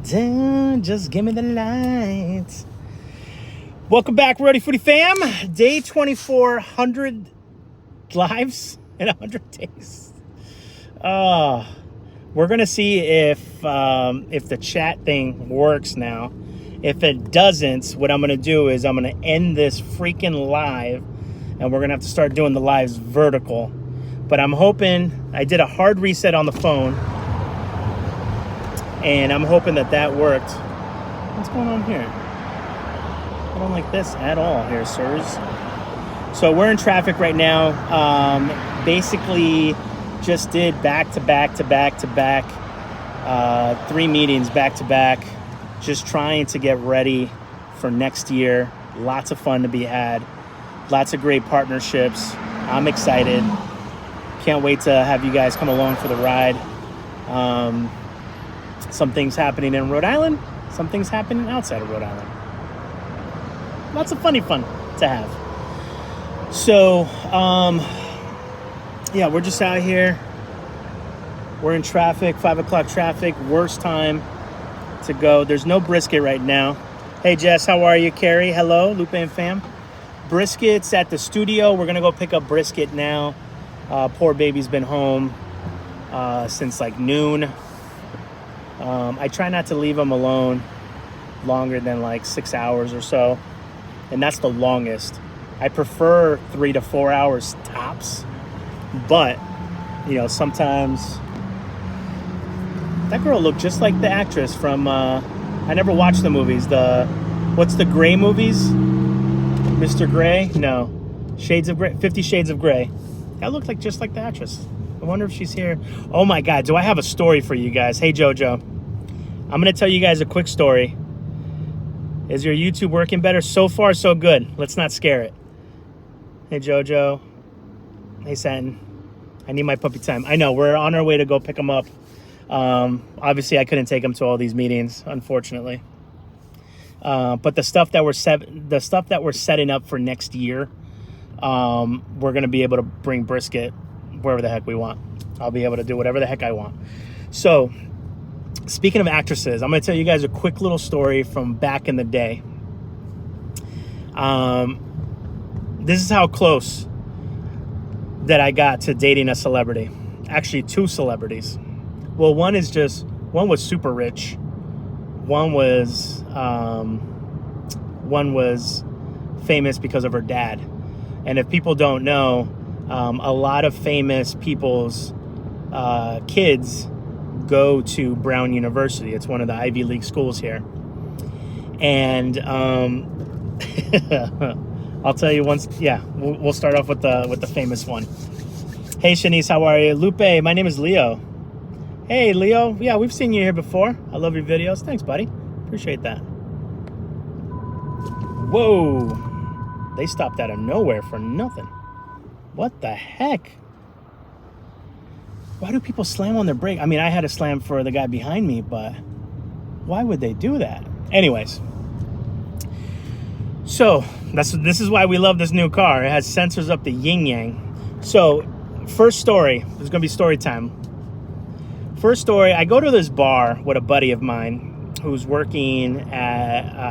down, just give me the lights. Welcome back, Roadie Foodie fam. Day 2400 lives in 100 days. We're gonna see if the chat thing works now. If it doesn't, what I'm gonna do is I'm gonna end this freaking live, and we're gonna have to start doing the lives vertical. But I'm hoping, I did a hard reset on the phone, and I'm hoping that worked. What's going on here? I don't like this at all here, sirs. So we're in traffic right now. Basically just did back to back, 3 meetings back to back, just trying to get ready for next year. Lots of fun to be had. Lots of great partnerships. I'm excited. Can't wait to have you guys come along for the ride. Some things happening in Rhode Island, some things happening outside of Rhode Island. Lots of funny fun to have. So, yeah, we're just out here. We're in traffic, 5 o'clock traffic, worst time to go. There's no brisket right now. Hey, Jess, how are you? Carrie, hello, Lupe and fam. Brisket's at the studio. We're going to go pick up brisket now. Poor baby's been home since like noon. I try not to leave him alone longer than like 6 hours or so. And that's the longest. I prefer 3 to 4 hours tops. But, you know, sometimes that girl looked just like the actress from, I never watched the movies. What's the Grey movies? Mr. Grey? No. Shades of Grey, 50 Shades of Grey. That looked like just like the actress. I wonder if she's here. Oh my God, do I have a story for you guys? Hey, Jojo. I'm going to tell you guys a quick story. Is your YouTube working better? So far, so good. Let's not scare it. Hey, Jojo. Hey, Satin. I need my puppy time. I know, we're on our way to go pick him up. Obviously, I couldn't take him to all these meetings, unfortunately. But the stuff that we're setting up for next year, we're going to be able to bring brisket wherever the heck we want. I'll be able to do whatever the heck I want. So, speaking of actresses, I'm going to tell you guys a quick little story from back in the day. This is how close that I got to dating a celebrity. Actually, 2 celebrities. Well, one was super rich. One was famous because of her dad. And if people don't know, a lot of famous people's kids go to Brown University. It's one of the Ivy League schools here. And I'll tell you once. Yeah, we'll start off with the famous one. Hey, Shanice, how are you? Lupe, my name is Leo. Hey, Leo. Yeah, we've seen you here before. I love your videos. Thanks, buddy. Appreciate that. Whoa. They stopped out of nowhere for nothing. What the heck? Why do people slam on their brake? I mean, I had to slam for the guy behind me, but why would they do that? Anyways. So, this is why we love this new car. It has sensors up the yin-yang. So, first story. This is going to be story time. First story, I go to this bar with a buddy of mine who's working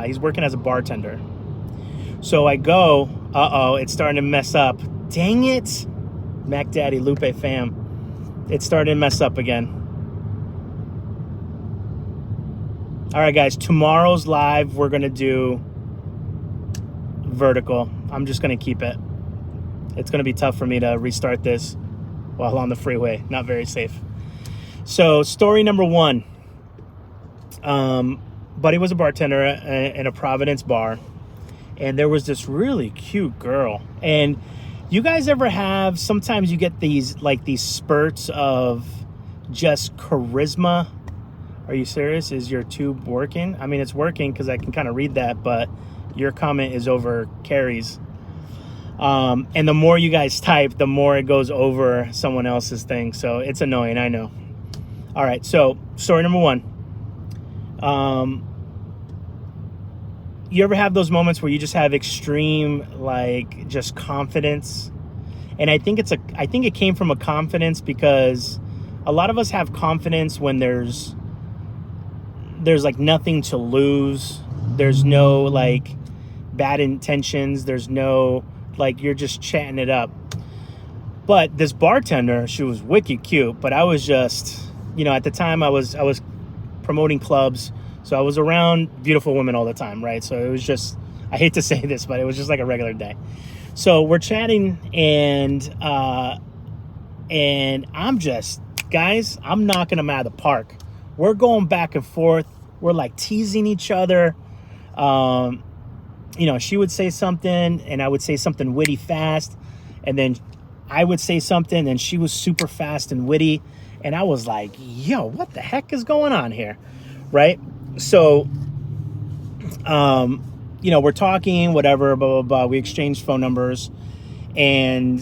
he's working as a bartender. So I go, it's starting to mess up. Dang it. Mac Daddy, Lupe fam. It's starting to mess up again. All right, guys, tomorrow's live, we're going to do vertical. I'm just going to keep it. It's going to be tough for me to restart this while on the freeway. Not very safe. So, story number 1. Buddy was a bartender in a Providence bar, and there was this really cute girl. And you guys ever have, sometimes you get these spurts of just charisma. Are you serious? Is your tube working? I mean, it's working because I can kind of read that, but your comment is over Carrie's. And the more you guys type, the more it goes over someone else's thing. So it's annoying, I know. All right, so story number 1. You ever have those moments where you just have extreme, like, just confidence? And I think it came from a confidence because a lot of us have confidence when there's there's like nothing to lose. There's no like bad intentions. There's no like, you're just chatting it up. But this bartender, she was wicked cute, but I was just, you know, at the time I was promoting clubs, so I was around beautiful women all the time, right? So it was just, I hate to say this, but it was just like a regular day. So we're chatting, and I'm just, guys, I'm knocking them out of the park. We're going back and forth. We're like teasing each other. You know, she would say something and I would say something witty fast, and then I would say something and she was super fast and witty, and I was like, yo, what the heck is going on here, right? So you know, we're talking, whatever, blah blah blah. We exchanged phone numbers, and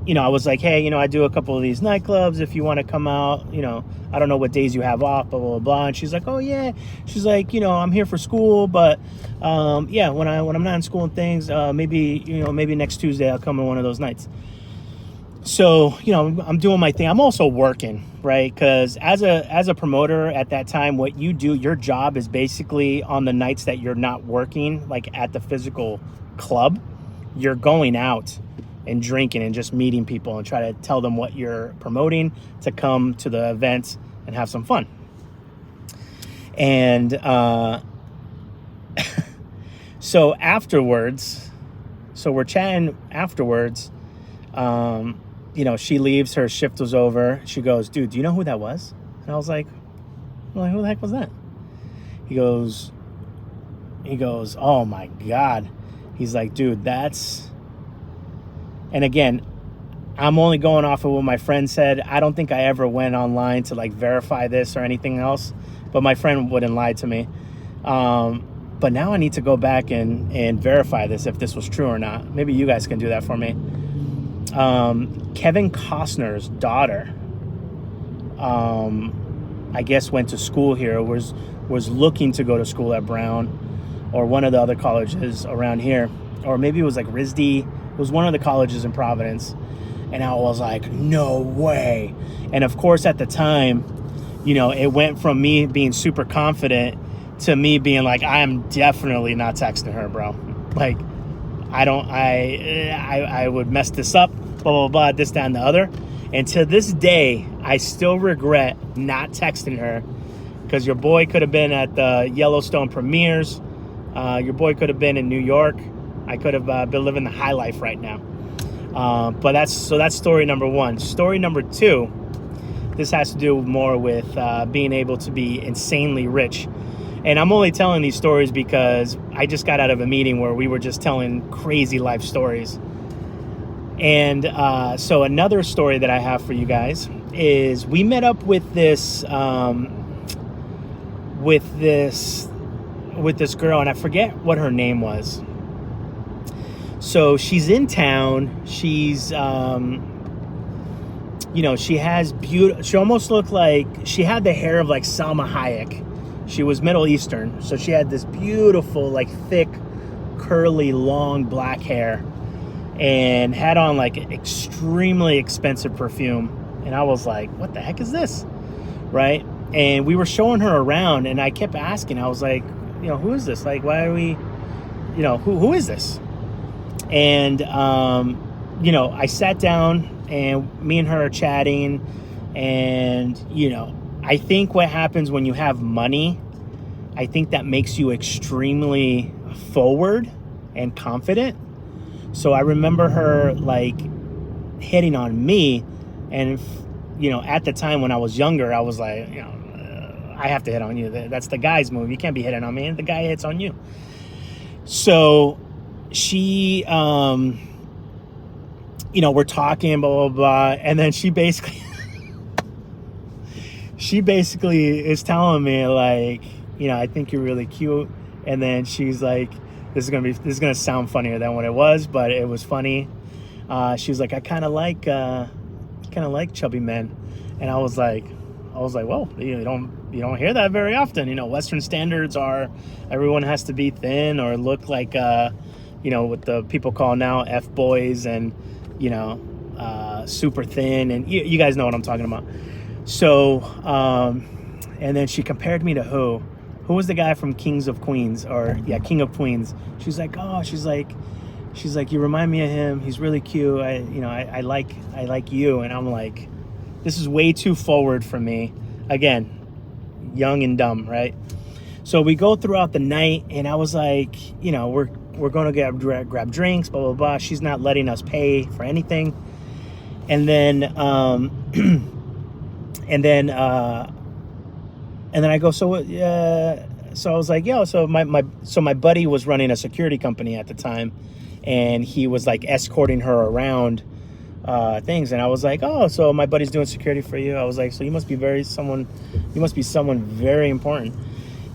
you know, I was like, hey, you know, I do a couple of these nightclubs if you want to come out, you know, I don't know what days you have off, blah, blah, blah. And she's like, oh yeah. She's like, you know, I'm here for school, but yeah, when I'm not in school and things, maybe, you know, maybe next Tuesday I'll come on one of those nights. So, you know, I'm doing my thing. I'm also working, right? Because as a promoter at that time, what you do, your job is basically on the nights that you're not working, like at the physical club, you're going out and drinking and just meeting people and try to tell them what you're promoting to come to the event and have some fun. And so afterwards, so we're chatting afterwards, you know, she leaves, her shift was over. She goes, dude, do you know who that was? And I was like, well, who the heck was that? He goes, oh my God. He's like, dude, that's... And again, I'm only going off of what my friend said. I don't think I ever went online to like verify this or anything else, but my friend wouldn't lie to me. But now I need to go back and verify this, if this was true or not. Maybe you guys can do that for me. Kevin Costner's daughter, I guess went to school here, was looking to go to school at Brown or one of the other colleges around here, or maybe it was like RISD. It was one of the colleges in Providence. And I was like, no way. And of course, at the time, you know, it went from me being super confident to me being like, I am definitely not texting her, bro. Like, I would mess this up, blah, blah, blah, this, that, and the other. And to this day, I still regret not texting her, because your boy could have been at the Yellowstone premieres. Your boy could have been in New York. I could have been living the high life right now. But that's story number one. Story number two, this has to do more with being able to be insanely rich. And I'm only telling these stories because I just got out of a meeting where we were just telling crazy life stories. And so another story that I have for you guys is we met up with this girl, and I forget what her name was. So she's in town. She's, you know, she has she almost looked like, she had the hair of like Salma Hayek. She was Middle Eastern. So she had this beautiful, like thick, curly, long black hair, and had on like extremely expensive perfume. And I was like, what the heck is this? Right? And we were showing her around, and I kept asking, I was like, you know, who is this? Like, why are we, you know, who is this? And, you know, I sat down, and me and her are chatting, and, you know, I think what happens when you have money, I think that makes you extremely forward and confident. So I remember her like hitting on me, and, you know, at the time when I was younger, I was like, you know, I have to hit on you. That's the guy's move. You can't be hitting on me. The guy hits on you. So she, you know, we're talking, blah, blah, blah. And then she basically is telling me like, you know, I think you're really cute. And then she's like, this is going to sound funnier than what it was, but it was funny. She was like, I kind of like chubby men. And I was like, well, you don't hear that very often. You know, Western standards are everyone has to be thin or look like, you know, what the people call now F-boys, and, you know, super thin. And you guys know what I'm talking about. So, and then she compared me to who? Who was the guy from King of Queens? King of Queens. She's like, you remind me of him. He's really cute. I like you. And I'm like, this is way too forward for me. Again, young and dumb, right? So we go throughout the night, and I was like, we're going to grab drinks, blah, blah, blah. She's not letting us pay for anything. And then, and then I go, so I was like, so my buddy was running a security company at the time, and he was like escorting her around things. And I was like, oh, so my buddy's doing security for you. I was like, so you must be someone very important.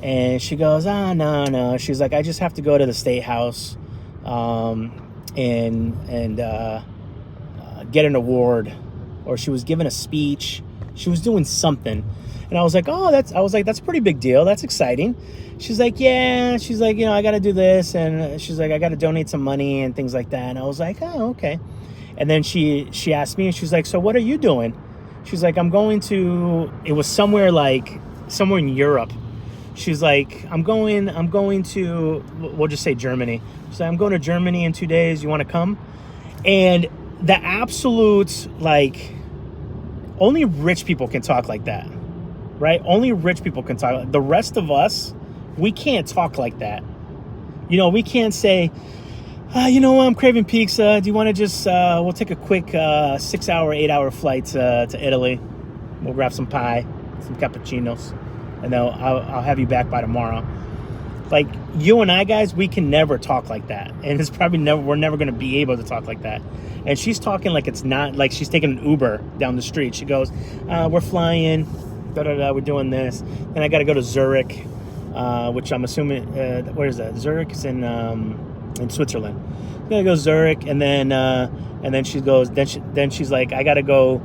And she goes, no. She's like, I just have to go to the State House and get an award. Or she was giving a speech. She was doing something. And I was like, that's a pretty big deal. That's exciting. She's like, yeah. She's like, I got to do this. And she's like, I got to donate some money and things like that. And I was like, oh, okay. And then she asked me, and she's like, so what are you doing? She's like, I'm going to, it was somewhere in Europe. She's like, I'm going to, we'll just say Germany. She's like, I'm going to Germany in 2 days. You want to come? And the absolute, only rich people can talk like that, right? Only rich people can talk. The rest of us, we can't talk like that. We can't say, I'm craving pizza. Do you want to just, we'll take a quick 6-hour, 8-hour flight to Italy. We'll grab some pie, some cappuccinos, and then I'll have you back by tomorrow. Like, you and I, guys, we can never talk like that. And it's probably we're never going to be able to talk like that. And she's talking like it's not, like she's taking an Uber down the street. She goes, we're flying, we're doing this. Then I got to go to Zurich, which I'm assuming, where is that? Zurich is in Switzerland. I'm going to go Zurich, and then she goes, then she's like, I got to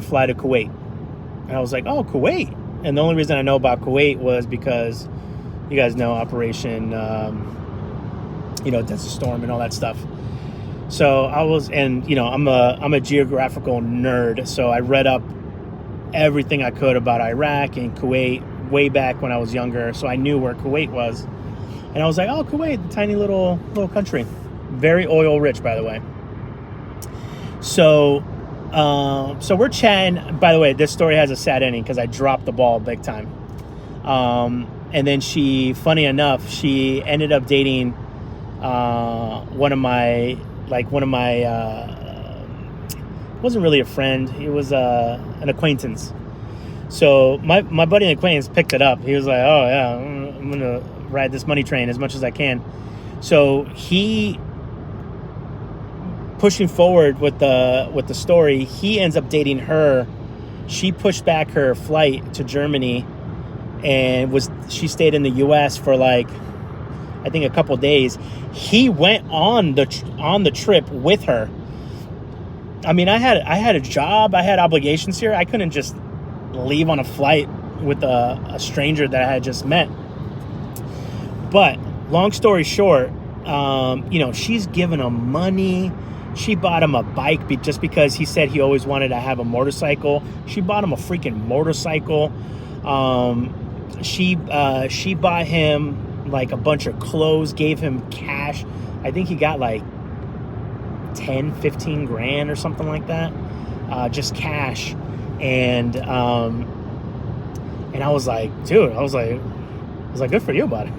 fly to Kuwait. And I was like, oh, Kuwait. And the only reason I know about Kuwait was because you guys know Operation, Desert Storm and all that stuff. So I was, and I'm a geographical nerd, so I read up everything I could about Iraq and Kuwait way back when I was younger. So I knew where Kuwait was, and I was like, oh, Kuwait, the tiny little country, very oil rich, by the way. So we're chatting. By the way, this story has a sad ending because I dropped the ball big time. And then she, funny enough, she ended up dating one of my wasn't really a friend. He was an acquaintance. So my buddy and acquaintance picked it up. He was like, oh yeah, I'm gonna ride this money train as much as I can. So he, pushing forward with the story, he ends up dating her. She pushed back her flight to Germany, and she stayed in the U.S. for I think a couple days. He went on the trip with her. I mean, I had a job, I had obligations here. I couldn't just leave on a flight with a stranger that I had just met. But long story short, she's giving him money. She bought him a bike just because he said he always wanted to have a motorcycle. She bought him a freaking motorcycle. She bought him a bunch of clothes, gave him cash. I think he got 10-15 grand or something like that, just cash. And I was like, dude, good for you, buddy.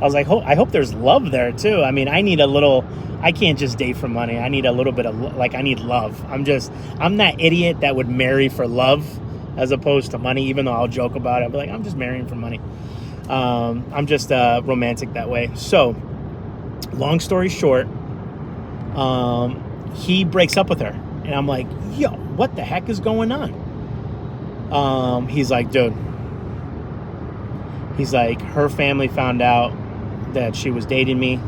I was like, I hope there's love there too. I mean, I can't just date for money. I need a little bit of, I need love. I'm that idiot that would marry for love as opposed to money, even though I'll joke about it. I'll be like, I'm just marrying for money. I'm just romantic that way. So, long story short, he breaks up with her. And I'm like, yo, what the heck is going on? He's like, dude. He's like, her family found out that she was dating me,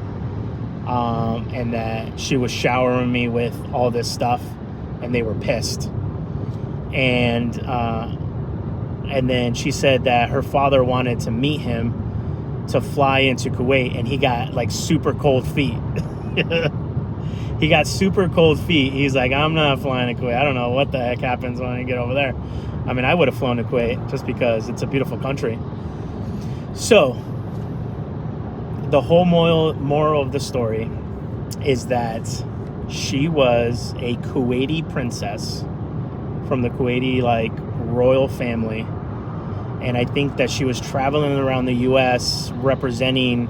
and that she was showering me with all this stuff, and they were pissed. And then she said that her father wanted to meet him to fly into Kuwait, and he got super cold feet. he got super cold feet. He's like, I'm not flying to Kuwait. I don't know what the heck happens when I get over there. I mean, I would have flown to Kuwait just because it's a beautiful country. So, the whole moral of the story is that she was a Kuwaiti princess from the Kuwaiti, like, royal family. And I think that she was traveling around the U.S. representing,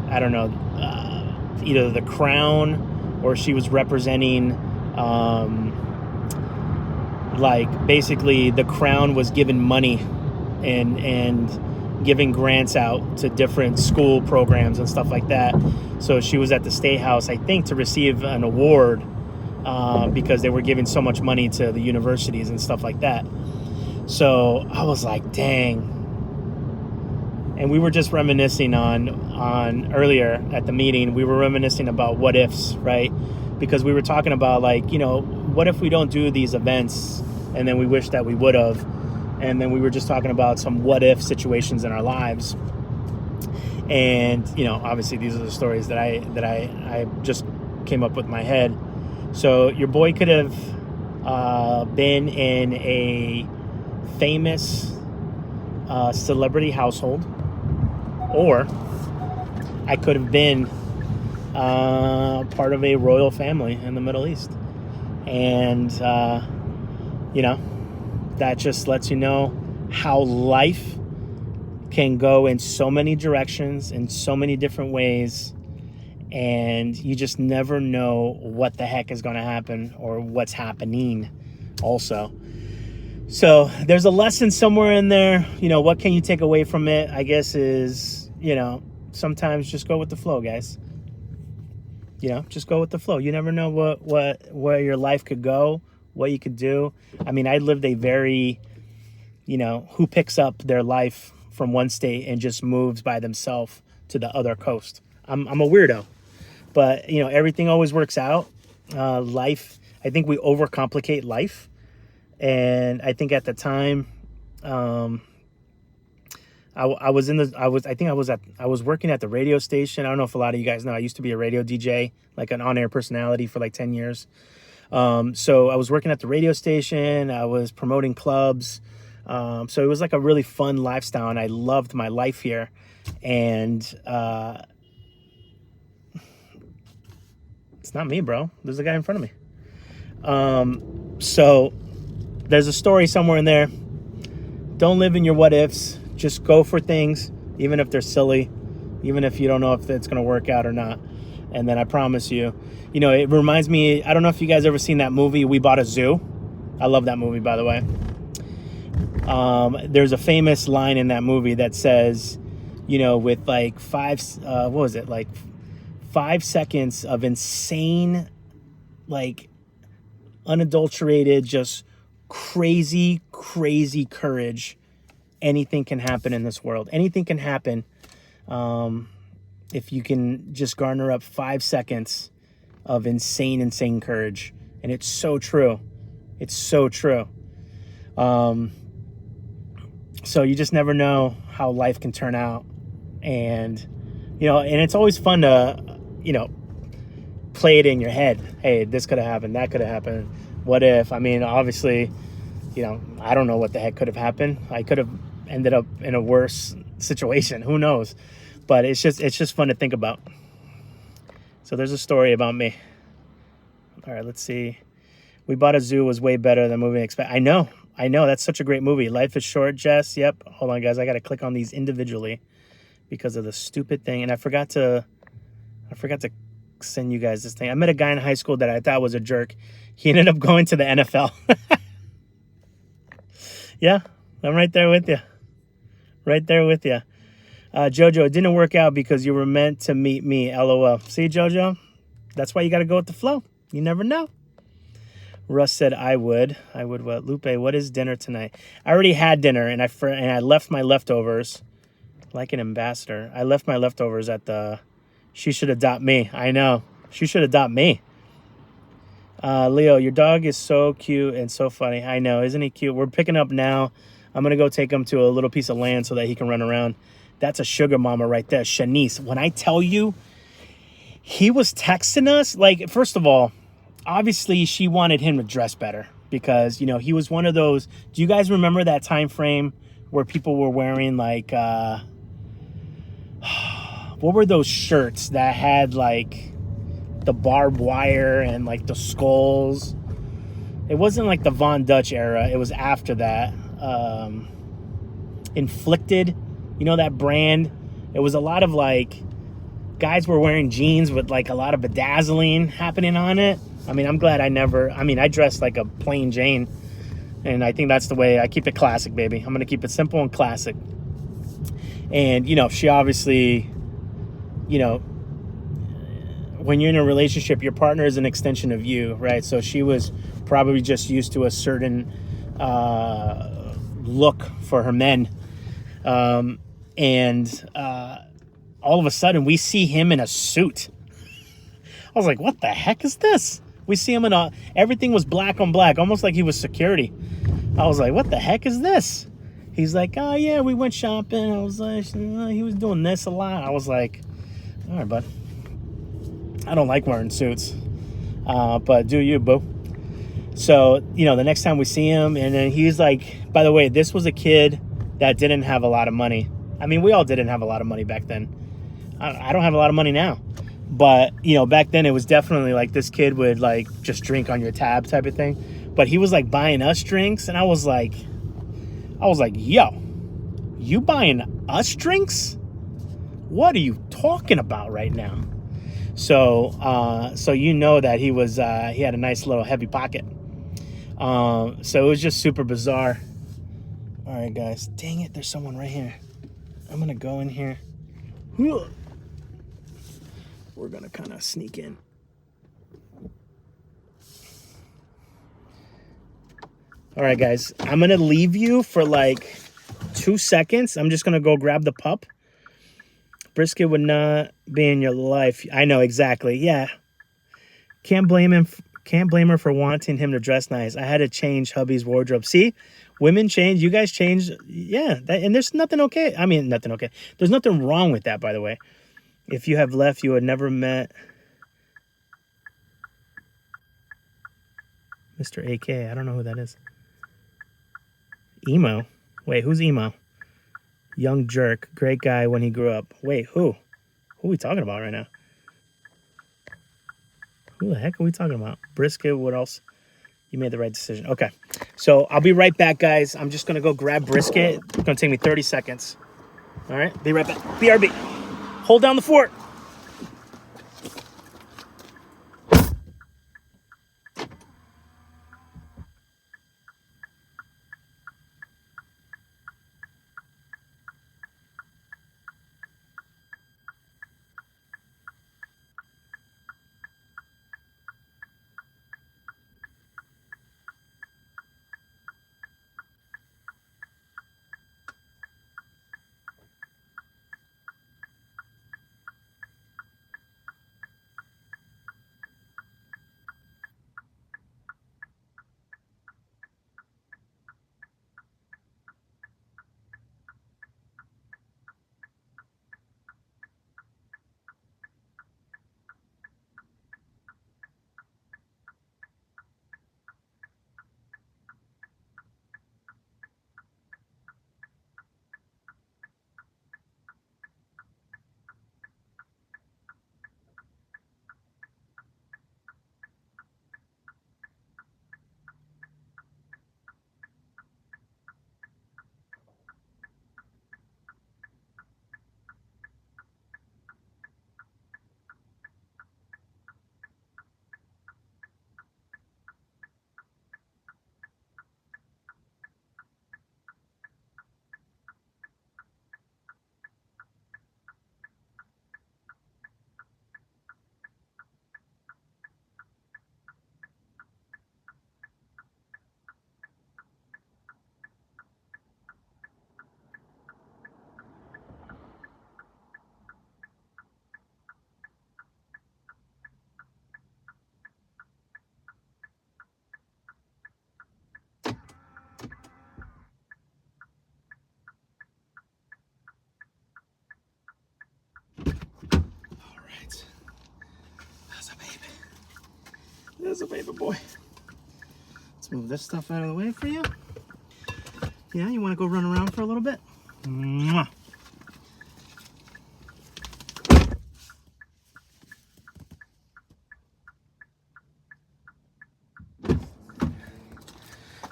I don't know, either the crown or she was representing, like, basically the crown was giving money and giving grants out to different school programs and stuff like that. So she was at the State House, I think, to receive an award because they were giving so much money to the universities and stuff like that. So I was like, dang. And we were just reminiscing on earlier at the meeting, we were reminiscing about what ifs, right? Because we were talking about, like, you know, what if we don't do these events and then we wish that we would have? And then we were just talking about some what if situations in our lives. And, you know, obviously these are the stories that I just came up with in my head. So your boy could have been in a famous celebrity household, or I could have been part of a royal family in the Middle East. And, you know, that just lets you know how life can go in so many directions, in so many different ways, and you just never know what the heck is going to happen or what's happening also. So there's a lesson somewhere in there. You know, what can you take away from it, I guess, is, you know, sometimes just go with the flow, guys. You know, just go with the flow. You never know where your life could go, what you could do. I mean, I lived a very, you know, who picks up their life from one state and just moves by themselves to the other coast. I'm a weirdo, but, you know, everything always works out. Life, I think we overcomplicate life. And I think at the time, I was working at the radio station. I don't know if a lot of you guys know, I used to be a radio DJ, like an on-air personality for like 10 years. So I was working at the radio station. I was promoting clubs. So it was like a really fun lifestyle, and I loved my life here. And it's not me, bro. There's a guy in front of me. So there's a story somewhere in there. Don't live in your what ifs. Just go for things, even if they're silly, even if you don't know if it's going to work out or not. And then I promise you, you know, it reminds me, I don't know if you guys ever seen that movie, We Bought a Zoo. I love that movie, by the way. There's a famous line in that movie that says, you know, with like 5 seconds of insane, like unadulterated, just crazy courage, anything can happen in this world. Anything can happen if you can just garner up 5 seconds of insane courage. And it's so true. It's so true. So you just never know how life can turn out. And, you know, and it's always fun to, you know, play it in your head. Hey, this could have happened. That could have happened. What if? I mean, obviously, you know, I don't know what the heck could have happened. I could have ended up in a worse situation. Who knows? But it's just fun to think about. So there's a story about me. All right, let's see. We Bought a Zoo was way better than the movie Expect. I know. That's such a great movie. Life is Short, Jess. Yep. Hold on, guys. I got to click on these individually because of the stupid thing. And I forgot to send you guys this thing. I met a guy in high school that I thought was a jerk. He ended up going to the NFL. Yeah, I'm right there with you. Right there with you. Jojo, it didn't work out because you were meant to meet me. LOL. See, Jojo? That's why you got to go with the flow. You never know. Russ said, I would what? Lupe, what is dinner tonight? I already had dinner, and I left my leftovers like an ambassador. I left my leftovers at the... She should adopt me. I know. She should adopt me. Leo, your dog is so cute and so funny. I know. Isn't he cute? We're picking up now. I'm going to go take him to a little piece of land so that he can run around. That's a sugar mama right there. Shanice. When I tell you, he was texting us. Like, first of all, obviously she wanted him to dress better because, you know, he was one of those. Do you guys remember that time frame where people were wearing like, what were those shirts that had like the barbed wire and like the skulls? It wasn't like the Von Dutch era. It was after that. Inflicted, you know that brand? It was a lot of like guys were wearing jeans with like a lot of bedazzling happening on it. I mean, I'm glad I dressed like a plain Jane, and I think that's the way I keep it classic, baby. I'm gonna keep it simple and classic. And, you know, she obviously, you know, when you're in a relationship, your partner is an extension of you, right? So she was probably just used to a certain look for her men. And all of a sudden, we see him in a suit. I was like, what the heck is this? We see him in everything was black on black, almost like he was security. I was like, what the heck is this? He's like, oh, yeah, we went shopping. I was like, he was doing this a lot. I was like, all right, bud. I don't like wearing suits. But do you, boo. So, you know, the next time we see him, and then he's like, by the way, this was a kid that didn't have a lot of money. I mean, we all didn't have a lot of money back then. I don't have a lot of money now. But, you know, back then it was definitely like this kid would like just drink on your tab type of thing. But he was like buying us drinks, and I was like, yo, you buying us drinks? What are you talking about right now? So, so you know that he was, he had a nice little heavy pocket. So it was just super bizarre. All right, guys. Dang it, there's someone right here. I'm gonna go in here. We're gonna kind of sneak in. All right, guys. I'm gonna leave you for like 2 seconds. I'm just gonna go grab the pup. Brisket would not be in your life. I know, exactly. Yeah. Can't blame him. Can't blame her for wanting him to dress nice. I had to change hubby's wardrobe. See, women change. You guys change. Yeah. And there's nothing okay. I mean, nothing okay. There's nothing wrong with that, by the way. If you have left, you had never met Mr. AK. I don't know who that is. Emo. Wait, who's Emo? Young jerk. Great guy when he grew up. Wait, who? Who are we talking about right now? Who the heck are we talking about? Brisket, what else? You made the right decision. Okay. So I'll be right back, guys. I'm just going to go grab brisket. It's going to take me 30 seconds. All right. Be right back. BRB. Hold down the fort. as a baby boy. Let's move this stuff out of the way for you. Yeah, you want to go run around for a little bit? Mwah.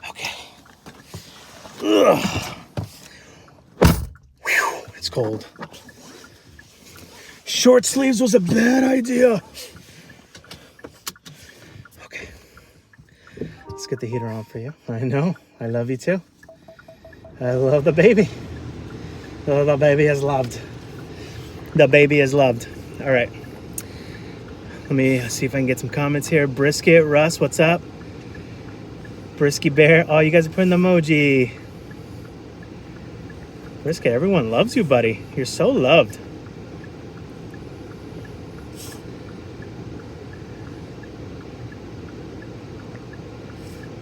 Okay. Ugh. Whew, it's cold. Short sleeves was a bad idea. Okay. Let's get the heater on for you. I know. I love you too. I love the baby. Oh, the baby is loved. The baby is loved. All right. Let me see if I can get some comments here. Brisket, Russ, what's up? Brisky Bear. Oh, you guys are putting the emoji. Brisket, everyone loves you, buddy. You're so loved.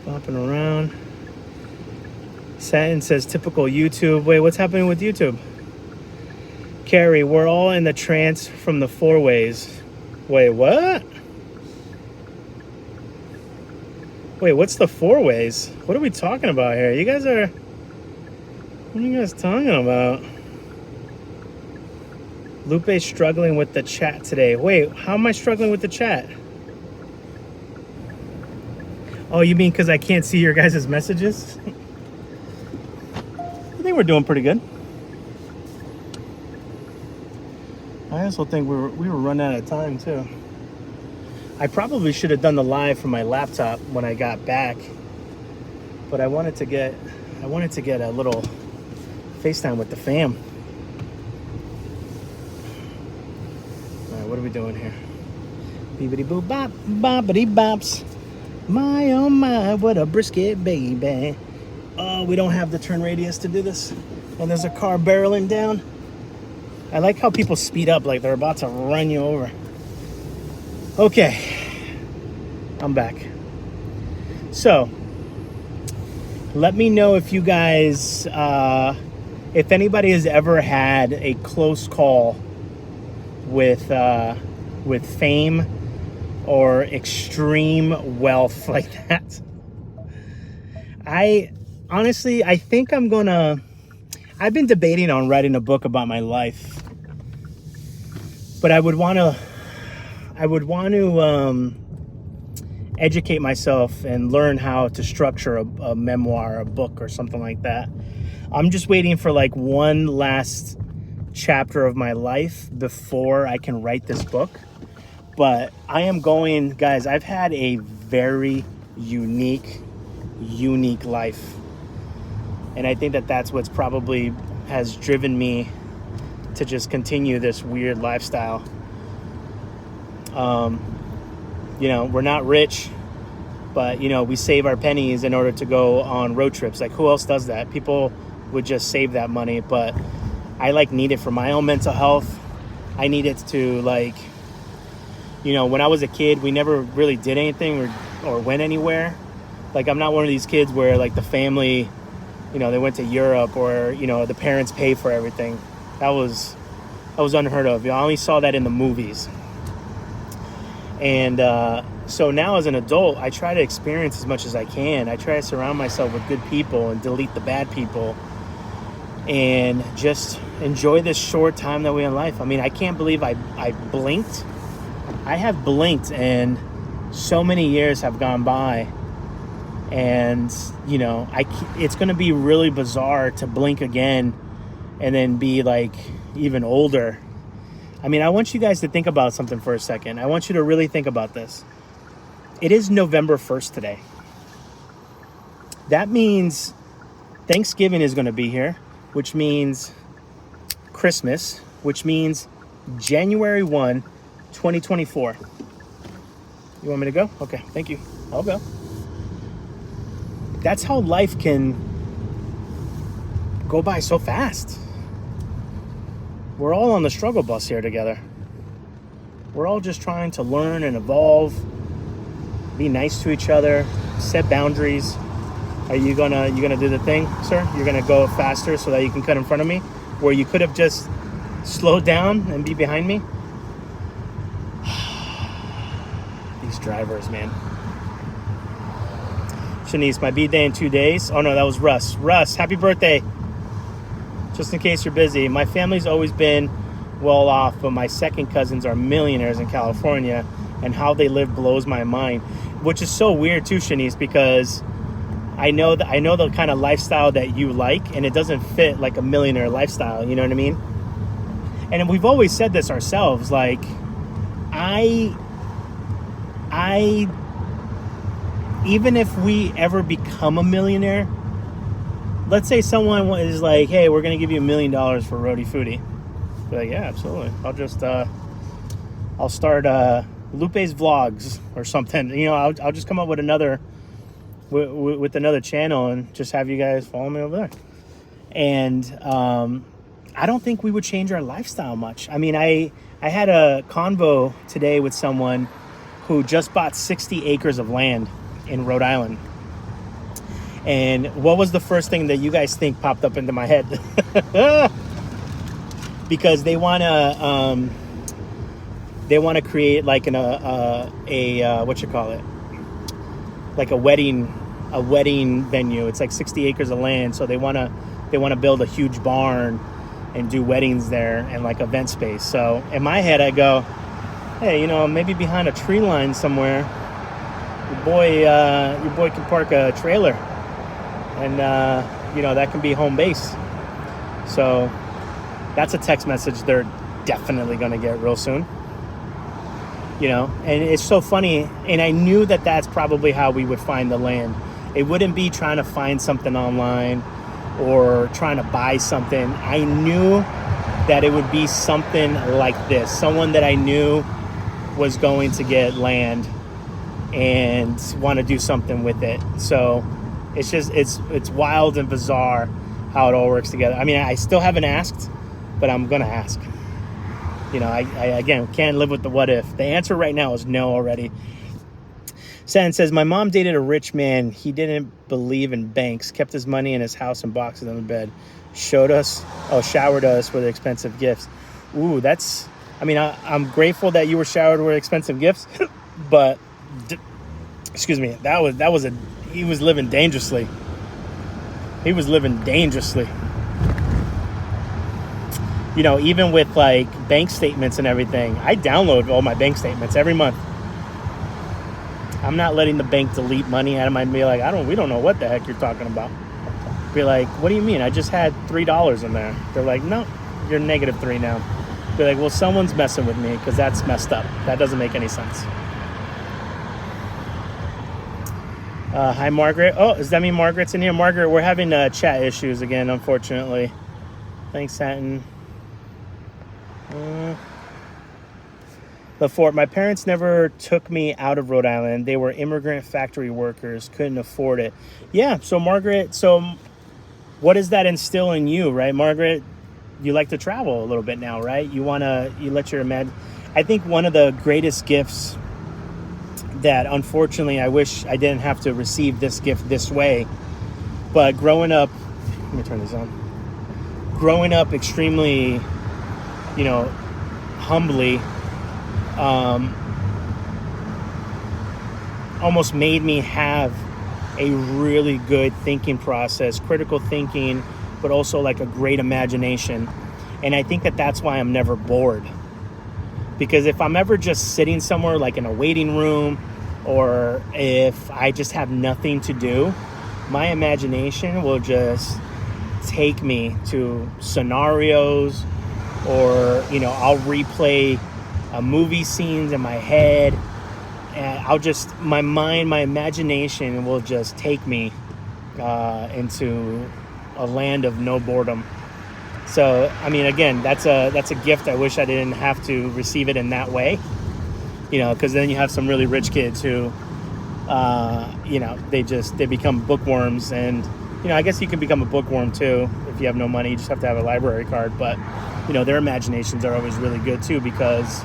Bopping around. Satin says typical YouTube. Wait, what's happening with YouTube? Carrie, we're all in the trance from the 4 ways. Wait, what? Wait, what's the 4 ways? What are we talking about here? You guys are... What are you guys talking about? Lupe's struggling with the chat today. Wait, how am I struggling with the chat? Oh, you mean because I can't see your guys' messages? I think we're doing pretty good. I also think we were running out of time too. I probably should have done the live from my laptop when I got back, but I wanted to get a little FaceTime with the fam. All right, what are we doing here? Beebity boop bop, boppity bops. My oh my, what a brisket baby. Oh, we don't have the turn radius to do this. And there's a car barreling down. I like how people speed up like they're about to run you over. Okay, I'm back. So, let me know if you guys, if anybody has ever had a close call with fame or extreme wealth like that. I think I've been debating on writing a book about my life, but I would want to educate myself and learn how to structure a memoir, a book, or something like that. I'm just waiting for like one last chapter of my life before I can write this book. But I am going, guys, I've had a very unique life. And I think that that's what's probably has driven me to just continue this weird lifestyle. You know, we're not rich, but, you know, we save our pennies in order to go on road trips. Like, who else does that? People would just save that money, but I, like, need it for my own mental health. I need it to, like, you know, when I was a kid, we never really did anything or went anywhere. Like, I'm not one of these kids where, like, the family, you know, they went to Europe or, you know, the parents pay for everything. That was unheard of. I only saw that in the movies. And so now as an adult, I try to experience as much as I can. I try to surround myself with good people and delete the bad people and just enjoy this short time that we have in life. I mean, I can't believe I blinked. I have blinked and so many years have gone by. And, you know, it's going to be really bizarre to blink again and then be, like, even older. I mean, I want you guys to think about something for a second. I want you to really think about this. It is November 1st today. That means Thanksgiving is going to be here, which means Christmas, which means January 1, 2024. You want me to go? Okay, thank you. I'll go. That's how life can go by so fast. We're all on the struggle bus here together. We're all just trying to learn and evolve, be nice to each other, set boundaries. Are you gonna do the thing, sir? You're gonna go faster so that you can cut in front of me, where you could have just slowed down and be behind me? These drivers, man. Shanice, my B-day in 2 days. Oh, no, that was Russ. Russ, happy birthday. Just in case you're busy. My family's always been well off, but my second cousins are millionaires in California, and how they live blows my mind, which is so weird too, Shanice, because I know the kind of lifestyle that you like, and it doesn't fit like a millionaire lifestyle, you know what I mean? And we've always said this ourselves, like, I even if we ever become a millionaire, let's say someone is like, hey, we're going to give you $1 million for RHODE Foody. Be like, yeah, absolutely. I'll start Lupe's Vlogs or something. You know, I'll just come up with another channel and just have you guys follow me over there. And I don't think we would change our lifestyle much. I mean, I had a convo today with someone who just bought 60 acres of land in Rhode Island. And what was the first thing that you guys think popped up into my head? Because they want to create like what you call it, like a wedding venue. It's like 60 acres of land, so they want to build a huge barn and do weddings there and like event space. So in my head, I go, hey, you know, maybe behind a tree line somewhere, your boy can park a trailer, and you know, that can be home base. So that's a text message they're definitely going to get real soon. You know, and it's so funny, and I knew that that's probably how we would find the land. It wouldn't be trying to find something online or trying to buy something. I knew that it would be something like this. Someone that I knew was going to get land and want to do something with it. So it's just, it's wild and bizarre how it all works together. I mean, I still haven't asked, but I'm going to ask. You know, I again, can't live with the what if. The answer right now is no already. San says, my mom dated a rich man. He didn't believe in banks, kept his money in his house and boxes on the bed, showered us with expensive gifts. Ooh, that's, I mean, I'm grateful that you were showered with expensive gifts, but, excuse me, he was living dangerously. He was living dangerously. You know, even with like bank statements and everything, I download all my bank statements every month. I'm not letting the bank delete money out of my, be like, we don't know what the heck you're talking about. Be like, what do you mean? I just had $3 in there. They're like, no, you're -3 now. Be like, well, someone's messing with me because that's messed up. That doesn't make any sense. Hi, Margaret. Oh, does that mean Margaret's in here? Margaret, we're having chat issues again, unfortunately. Thanks, Satin. LaFort, my parents never took me out of Rhode Island. They were immigrant factory workers, couldn't afford it. Yeah, so Margaret, what does that instill in you, right? Margaret, you like to travel a little bit now, right? You let your imagine. I think one of the greatest gifts that unfortunately I wish I didn't have to receive this gift this way, but growing up, let me turn this on. Growing up extremely, you know, humbly, almost made me have a really good thinking process, critical thinking, but also like a great imagination. And I think that that's why I'm never bored. Because if I'm ever just sitting somewhere like in a waiting room, or if I just have nothing to do, my imagination will just take me to scenarios, or, you know, I'll replay movie scenes in my head, and my imagination will just take me into a land of no boredom. So, I mean, again, that's a gift. I wish I didn't have to receive it in that way, you know, because then you have some really rich kids who, you know, they become bookworms. And, you know, I guess you can become a bookworm too if you have no money. You just have to have a library card. But, you know, their imaginations are always really good too, because,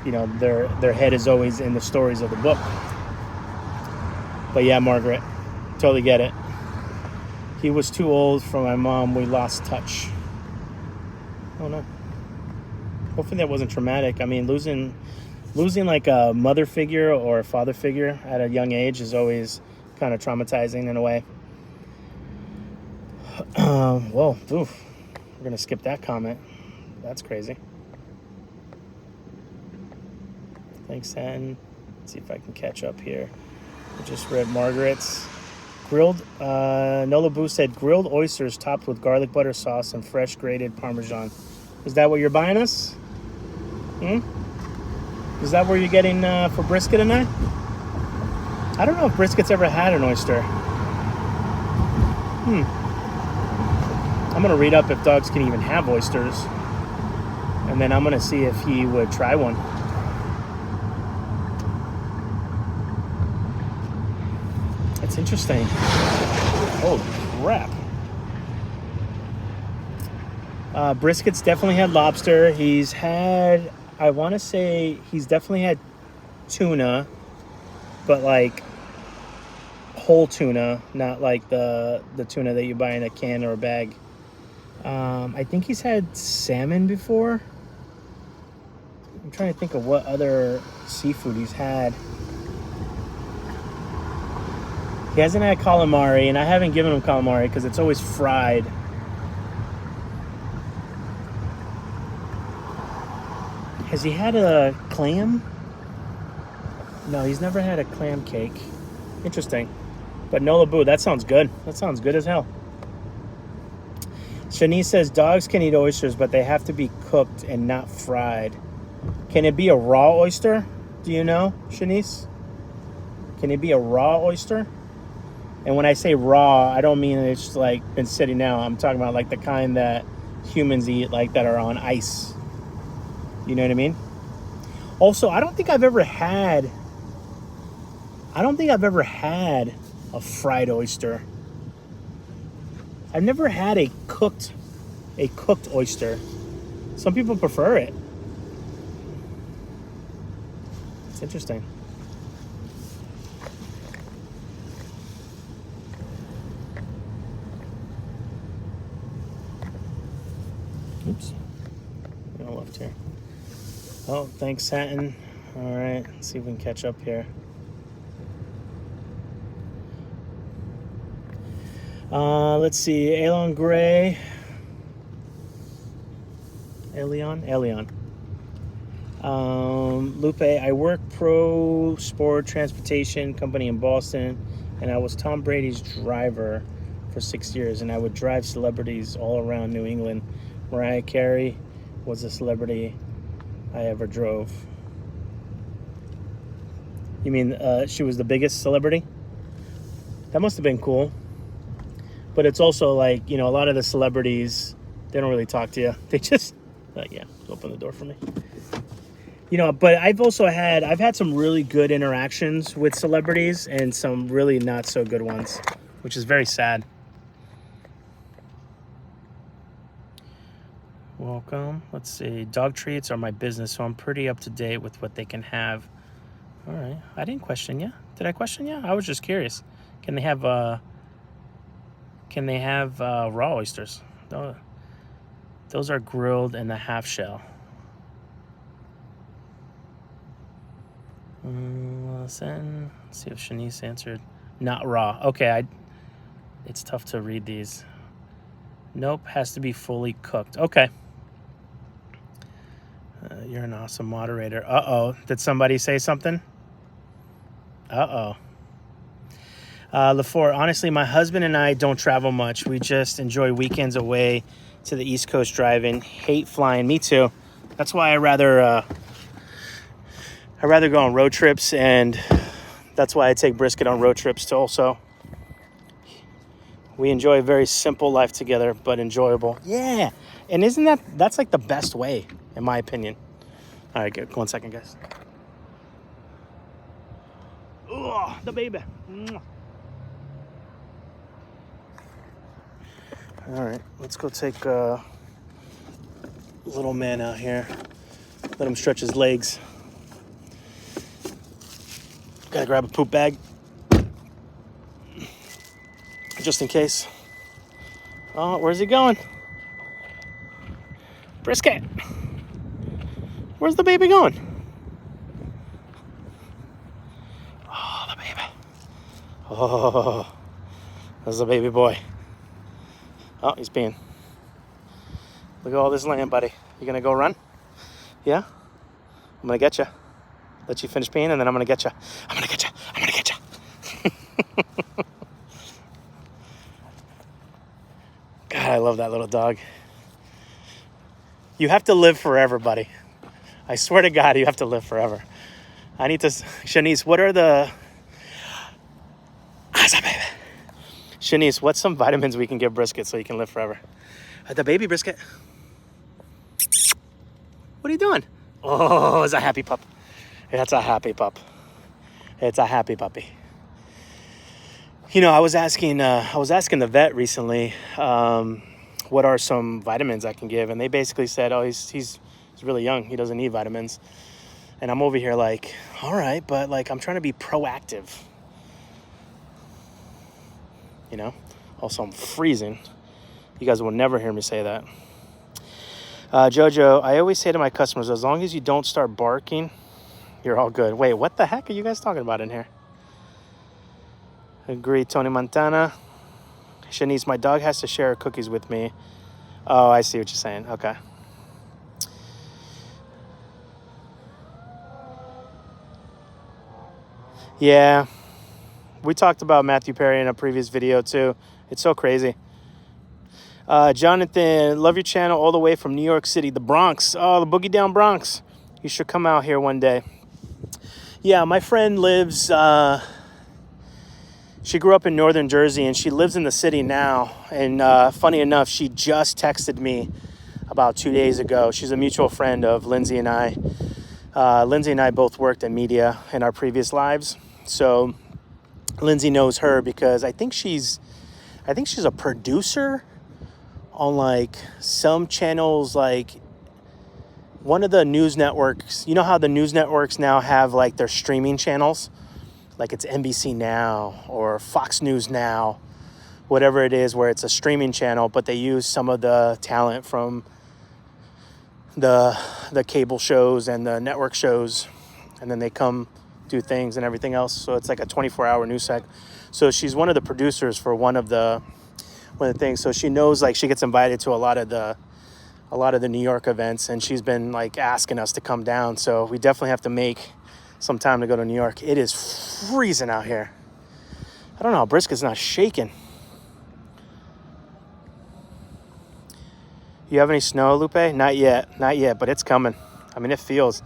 you know, their head is always in the stories of the book. But yeah, Margaret, totally get it. He was too old for my mom. We lost touch. Oh no. Hopefully that wasn't traumatic. I mean, losing like a mother figure or a father figure at a young age is always kind of traumatizing in a way. Whoa, oof. We're going to skip that comment. That's crazy. Thanks, Satin. Let's see if I can catch up here. I just read Margaret's. Grilled, Nola Boo said, grilled oysters topped with garlic butter sauce and fresh grated Parmesan. Is that what you're buying us? Is that where you're getting for brisket tonight? I don't know if brisket's ever had an oyster. I'm going to read up if dogs can even have oysters. And then I'm going to see if he would try one. It's interesting. Holy crap. Brisket's definitely had lobster. He's had, I want to say, he's definitely had tuna, but like whole tuna, not like the tuna that you buy in a can or a bag. I think he's had salmon before. I'm trying to think of what other seafood he's had. He hasn't had calamari, and I haven't given him calamari because it's always fried. Has he had a clam? No, he's never had a clam cake. Interesting. But Nola Boo, that sounds good. That sounds good as hell. Shanice says, dogs can eat oysters, but they have to be cooked and not fried. Can it be a raw oyster? Do you know, Shanice? Can it be a raw oyster? And when I say raw, I don't mean it's just like been sitting out. I'm talking about like the kind that humans eat, like that are on ice. You know what I mean? Also, I don't think I've ever had a fried oyster. I've never had a cooked oyster. Some people prefer it. It's interesting. Oops. I left here. Oh, thanks, Satin. All right, let's see if we can catch up here. Let's see. Elon Gray. Elion. Lupe, I work pro sport transportation company in Boston, and I was Tom Brady's driver for 6 years, and I would drive celebrities all around New England. Mariah Carey was a celebrity I ever drove. You mean she was the biggest celebrity? That must have been cool. But it's also like, you know, a lot of the celebrities, they don't really talk to you. They just, yeah, open the door for me. You know, but I've had some really good interactions with celebrities and some really not so good ones, which is very sad. Welcome. Let's see. Dog treats are my business, so I'm pretty up to date with what they can have. All right. I didn't question you. Did I question you? I was just curious. Can they have raw oysters? Those are grilled in the half shell. Let's see if Shanice answered. Not raw. Okay, it's tough to read these. Nope, has to be fully cooked. Okay. You're an awesome moderator. Uh-oh. Did somebody say something? Uh-oh. LaFour, honestly, my husband and I don't travel much. We just enjoy weekends away to the East Coast driving. Hate flying. Me too. That's why I rather go on road trips, and that's why I take Brisket on road trips too also. We enjoy a very simple life together, but enjoyable. Yeah. And that's like the best way, in my opinion. All right, good. 1 second, guys. Oh, the baby. All right, let's go take little man out here. Let him stretch his legs. Gotta grab a poop bag. Just in case. Oh, where's he going? Brisket. Where's the baby going? Oh, the baby. Oh, there's a baby boy. Oh, he's peeing. Look at all this land, buddy. You gonna go run? Yeah? I'm gonna get you. Let you finish peeing, and then I'm gonna get you. I'm gonna get you. I'm gonna get you. God, I love that little dog. You have to live forever, buddy. I swear to God, you have to live forever. I need to... Shanice, what are the... Shanice, what's some vitamins we can give Brisket so he can live forever? The baby Brisket. What are you doing? Oh, it's a happy pup. That's a happy pup. It's a happy puppy. You know, I was asking the vet recently, what are some vitamins I can give, and they basically said, oh, he's really young, he doesn't need vitamins. And I'm over here like, all right, but like I'm trying to be proactive. You know? Also, I'm freezing. You guys will never hear me say that. Jojo, I always say to my customers, as long as you don't start barking, you're all good. Wait, what the heck are you guys talking about in here? Agree, Tony Montana. Shanice, my dog has to share cookies with me. Oh, I see what you're saying. Okay. Yeah. We talked about Matthew Perry in a previous video, too. It's so crazy. Jonathan, love your channel all the way from New York City, the Bronx. Oh, the Boogie Down Bronx. You should come out here one day. Yeah, my friend lives... She grew up in northern Jersey, and she lives in the city now. And funny enough, she just texted me about 2 days ago. She's a mutual friend of Lindsay and I. Lindsay and I both worked in media in our previous lives. So Lindsay knows her because I think she's a producer on like some channels, like one of the news networks. You know how the news networks now have like their streaming channels? Like it's NBC Now or Fox News Now, whatever it is, where it's a streaming channel, but they use some of the talent from the cable shows and the network shows, and then they come do things and everything else. So it's like a 24-hour news sec. So she's one of the producers for one of the things. So she knows, like, she gets invited to a lot of the New York events, and she's been like asking us to come down. So we definitely have to make some time to go to New York. It is freezing out here. I don't know how Brisket's not shaking. You have any snow, Lupe? Not yet, but it's coming. I mean, it feels...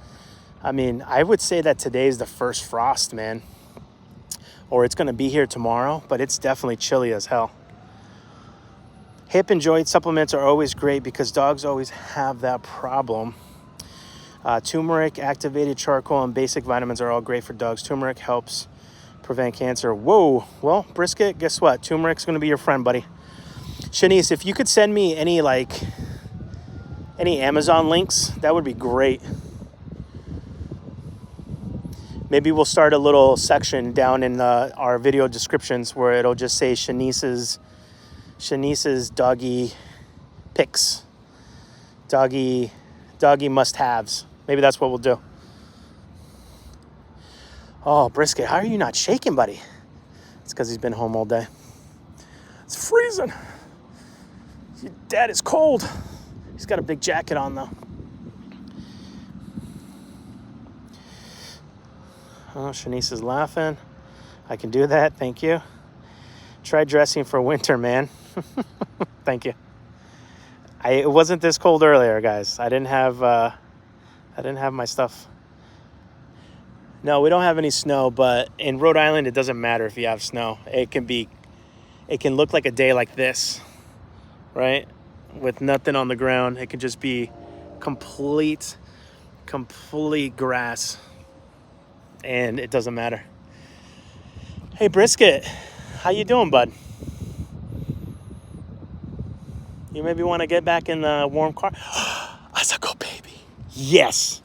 I mean, I would say that today's the first frost, man. Or it's going to be here tomorrow, but it's definitely chilly as hell. Hip and joint supplements are always great because dogs always have that problem. Turmeric, activated charcoal, and basic vitamins are all great for dogs. Turmeric helps prevent cancer. Whoa. Well, Brisket, guess what? Turmeric's going to be your friend, buddy. Shanice, if you could send me any Amazon links, that would be great. Maybe we'll start a little section down in our video descriptions where it'll just say Shanice's doggy picks. Doggy must-haves. Maybe that's what we'll do. Oh, Brisket, how are you not shaking, buddy? It's because he's been home all day. It's freezing. Your dad is cold. He's got a big jacket on, though. Oh, Shanice is laughing. I can do that. Thank you. Try dressing for winter, man. Thank you. It wasn't this cold earlier, guys. I didn't have my stuff. No, we don't have any snow, but in Rhode Island, it doesn't matter if you have snow. It can look like a day like this, right? With nothing on the ground. It can just be complete grass, and it doesn't matter. Hey, Brisket, how you doing, bud? You maybe want to get back in the warm car. That's a good baby. Yes.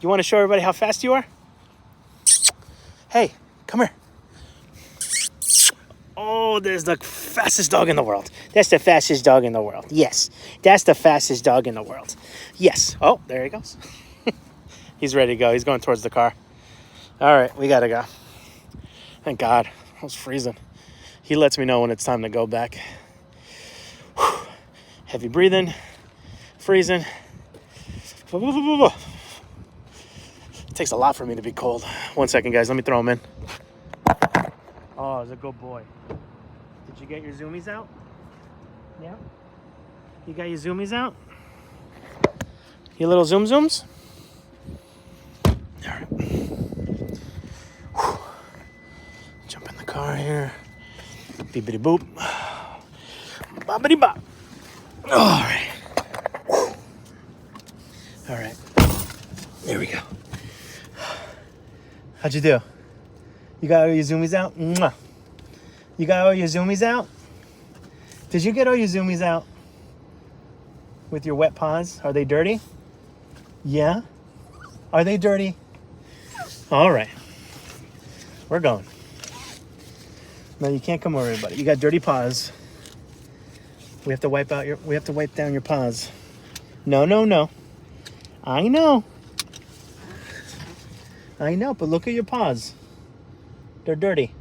You want to show everybody how fast you are? Hey, come here. Oh, there's the fastest dog in the world. That's the fastest dog in the world. Yes, that's the fastest dog in the world. Yes. Oh, there he goes. He's ready to go. He's going towards the car. All right, we got to go. Thank God. I was freezing. He lets me know when it's time to go back. Whew. Heavy breathing, freezing. It takes a lot for me to be cold. 1 second, guys. Let me throw him in. Oh, he's a good boy. Did you get your zoomies out? Yeah? You got your zoomies out? Your little zooms? All right. Whew. Jump in the car here. Beepity boop. Boppity bop. All right. Whew. All right. There we go. How'd you do? You got all your zoomies out? Mwah. You got all your zoomies out? Did you get all your zoomies out? With your wet paws? Are they dirty? Yeah? Are they dirty? All right. We're going. No, you can't come over, everybody. You got dirty paws. We have to wipe down your paws. No. I know, but look at your paws. They're dirty.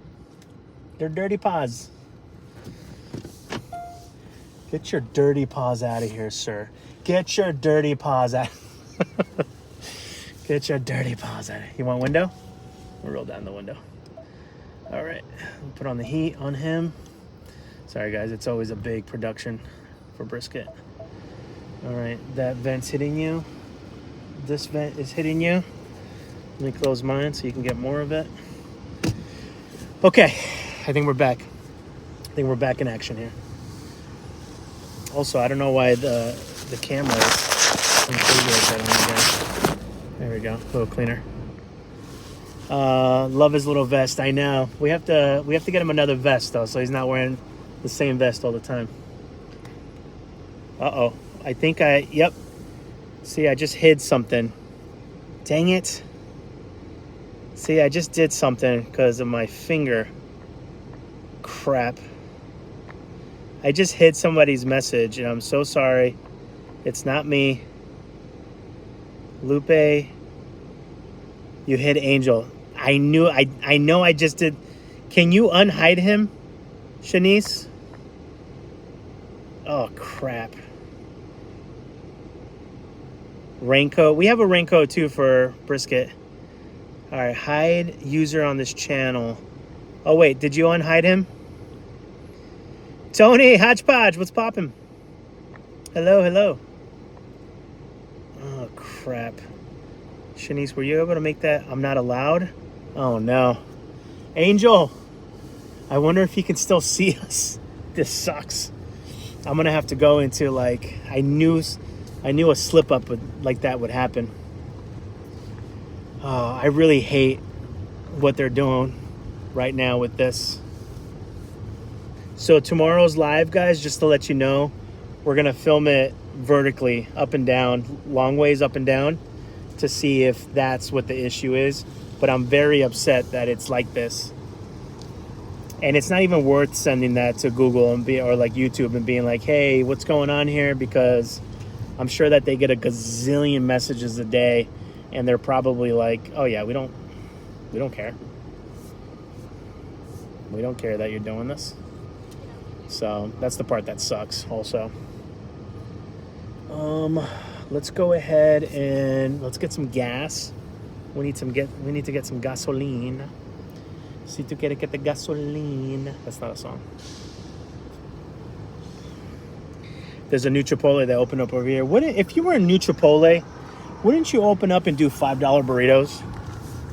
They're dirty paws. Get your dirty paws out of here, sir. Get your dirty paws out. Get your dirty paws out of here. You want window? We'll roll down the window. All right. We'll put on the heat on him. Sorry, guys. It's always a big production for brisket. All right. That vent's hitting you. This vent is hitting you. Let me close mine so you can get more of it. Okay. I think we're back. I think we're back in action here. Also, I don't know why the camera is. There we go. A little cleaner. Love his little vest. I know. We have to get him another vest though, so he's not wearing the same vest all the time. Uh-oh. Yep. See, I just hid something. Dang it. See, I just did something because of my finger. Crap. I just hid somebody's message, and I'm so sorry. It's not me. Lupe, you hid Angel. I know I just did. Can you unhide him, Shanice? Oh, crap. Raincoat. We have a raincoat, too, for brisket. All right, hide user on this channel. Oh, wait, did you unhide him? Tony, Hodgepodge, what's poppin'? Hello. Oh, crap. Shanice, were you able to make that? I'm not allowed? Oh, no. Angel, I wonder if he can still see us. This sucks. I'm going to have to go into, like, I knew a slip-up like that would happen. Oh, I really hate what they're doing right now with this. So tomorrow's live, guys, just to let you know, we're going to film it vertically, up and down, long ways up and down, to see if that's what the issue is. But I'm very upset that it's like this. And it's not even worth sending that to Google or like YouTube and being like, hey, what's going on here? Because I'm sure that they get a gazillion messages a day, and they're probably like, oh yeah, we don't care. We don't care that you're doing this. So that's the part that sucks also. Let's go ahead and let's get some gas. We need to get some gasoline. Si tu quieres get the gasoline. That's not a song. There's a new Chipotle that opened up over here. If you were a new Chipotle, wouldn't you open up and do $5 burritos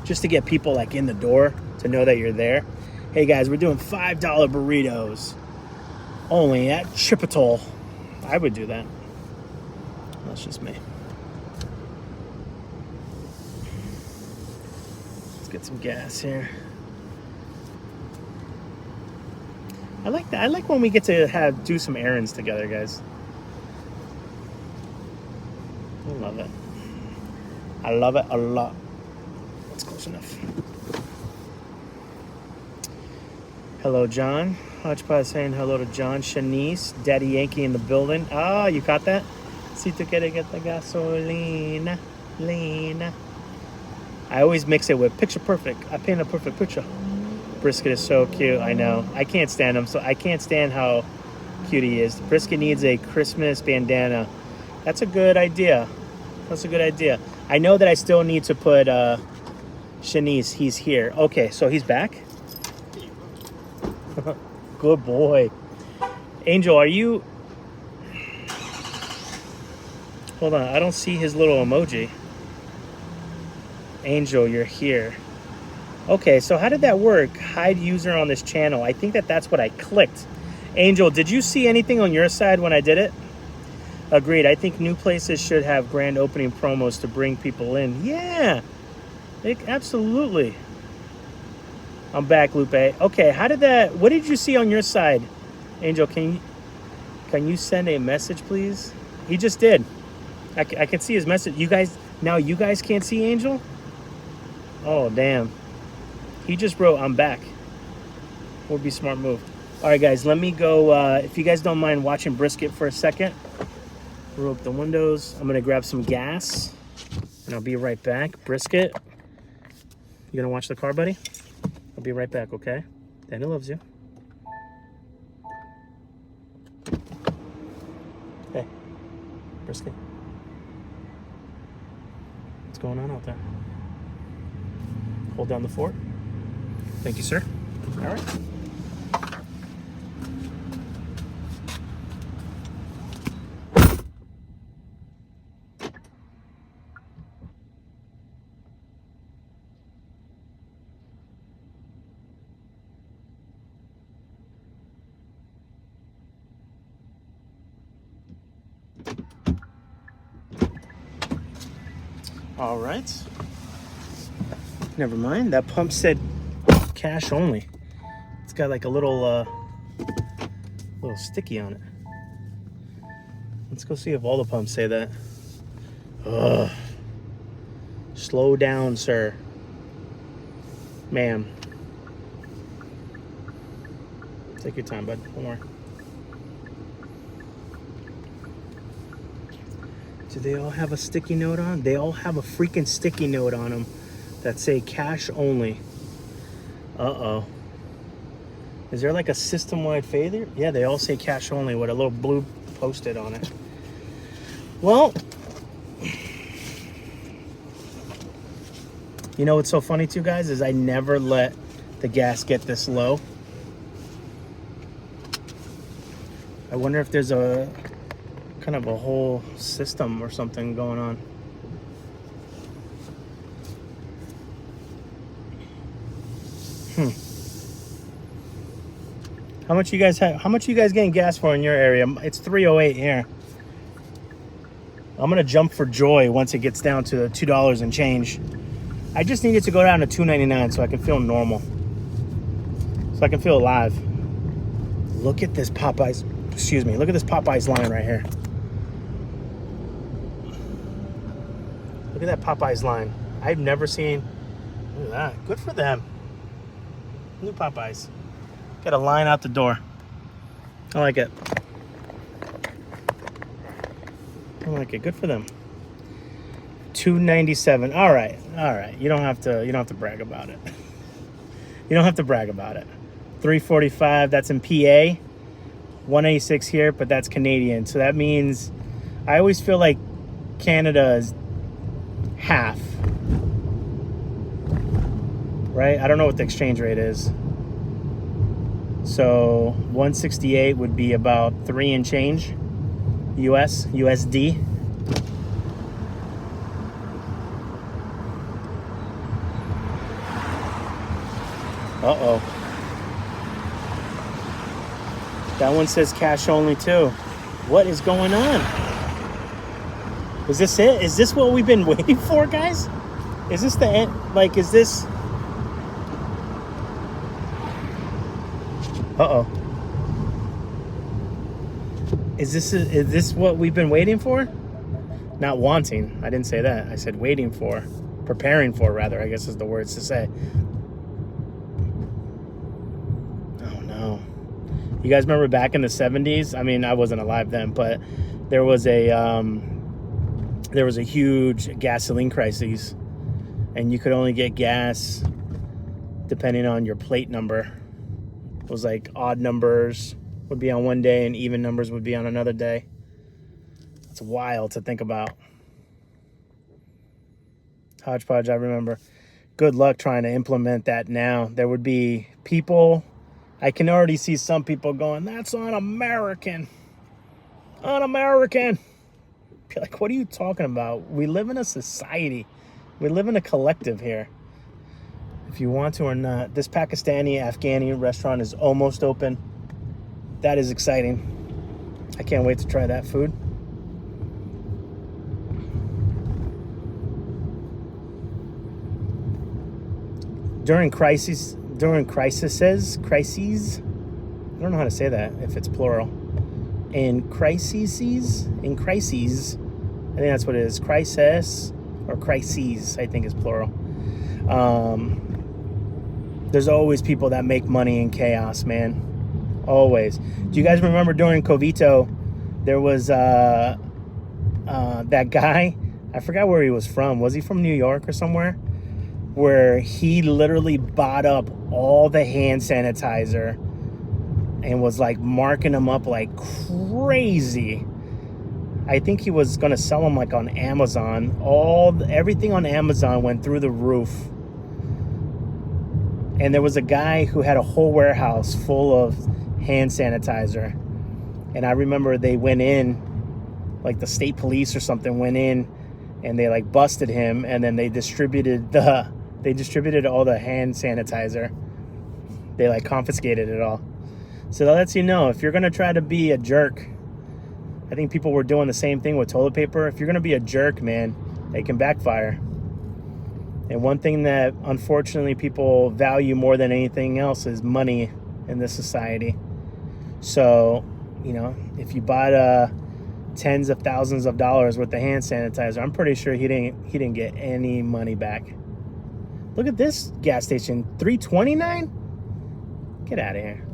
just to get people like in the door to know that you're there? Hey guys, we're doing $5 burritos only at Chipotle. I would do that. That's just me. Let's get some gas here. I like that. I like when we get to do some errands together, guys. I love it. I love it a lot. That's close enough. Hello, John. Hodgepodge saying hello to John. Shanice, Daddy Yankee in the building. Ah, you caught that? Si tu quieres get the gasolina, lean. I always mix it with picture perfect. I paint a perfect picture. Brisket is so cute. I know. I can't stand him. So I can't stand how cute he is. Brisket needs a Christmas bandana. That's a good idea. That's a good idea. I know that I still need to put Shanice. He's here. Okay, so he's back. Good boy. Angel, are you... Hold on. I don't see his little emoji. Angel, you're here. Okay, so how did that work? Hide user on this channel. I think that's what I clicked. Angel, did you see anything on your side when I did it? Agreed. I think new places should have grand opening promos to bring people in. Yeah, absolutely. I'm back, Lupe. Okay, how did that... What did you see on your side? Angel, can you send a message, please? He just did. I can see his message. You guys can't see Angel? Oh, damn. He just wrote, I'm back. Would be a smart move. All right, guys, let me go. If you guys don't mind watching Brisket for a second, roll up the windows. I'm going to grab some gas, and I'll be right back. Brisket, you going to watch the car, buddy? I'll be right back, okay? Danny loves you. Hey, Brisket. What's going on out there? Hold down the fort. Thank you, sir. All right. All right. Never mind. That pump said cash only. It's got like a little sticky on it. Let's go see if all the pumps say that. Ugh. Slow down, sir. Ma'am. Take your time, bud. Don't worry. Do they all have a sticky note on? They all have a freaking sticky note on them that say cash only. Uh-oh. Is there like a system-wide failure? Yeah, they all say cash only with a little blue post-it on it. Well, you know what's so funny too, guys, is I never let the gas get this low. I wonder if there's a kind of a whole system or something going on. How much you guys getting gas for in your area? It's 308 here. I'm gonna jump for joy once it gets down to $2 and change. I just need it to go down to $2.99 so I can feel normal. So I can feel alive. Look at this Popeyes. Excuse me. Look at this Popeyes line right here. Look at that Popeyes line. I've never seen. Look at that. Good for them. New Popeyes. Got a line out the door. I like it. I like it. Good for them. $2.97. All right. All right. You don't have to brag about it. You don't have to brag about it. $3.45. That's in PA. $1.86 here, but that's Canadian. So that means I always feel like Canada is half. Right? I don't know what the exchange rate is. So 168 would be about 3 and change USD. Uh-oh. That one says cash only too. What is going on? Is this it? Is this what we've been waiting for, guys? Is this the end? Like, is this... Uh-oh. Is this what we've been waiting for? Not wanting. I didn't say that. I said waiting for. Preparing for, rather, I guess is the words to say. Oh, no. You guys remember back in the 70s? I mean, I wasn't alive then, but there was a huge gasoline crisis, and you could only get gas depending on your plate number. It was like odd numbers would be on one day and even numbers would be on another day. It's wild to think about. Hodgepodge, I remember. Good luck trying to implement that now. There would be people, I can already see some people going, that's un-American. Un-American. Be like, what are you talking about? We live in a society. We live in a collective here. If you want to or not. This Pakistani Afghani restaurant is almost open. That is exciting. I can't wait to try that food. During crises, I don't know how to say that if it's plural. In crises, I think that's what it is. Crisis or crises, I think is plural. There's always people that make money in chaos, man. Always. Do you guys remember during Covito, there was that guy, I forgot where he was from. Was he from New York or somewhere? Where he literally bought up all the hand sanitizer and was like marking them up like crazy. I think he was gonna sell them like on Amazon. Everything on Amazon went through the roof. And there was a guy who had a whole warehouse full of hand sanitizer. And I remember they went in, like the state police or something went in and they like busted him, and then they distributed all the hand sanitizer. They like confiscated it all. So that lets you know, if you're gonna try to be a jerk, I think people were doing the same thing with toilet paper. If you're gonna be a jerk, man, it can backfire. And one thing that unfortunately people value more than anything else is money in this society. So, you know, if you bought tens of thousands of dollars worth of hand sanitizer, I'm pretty sure he didn't get any money back. Look at this gas station, $3.29? Get out of here.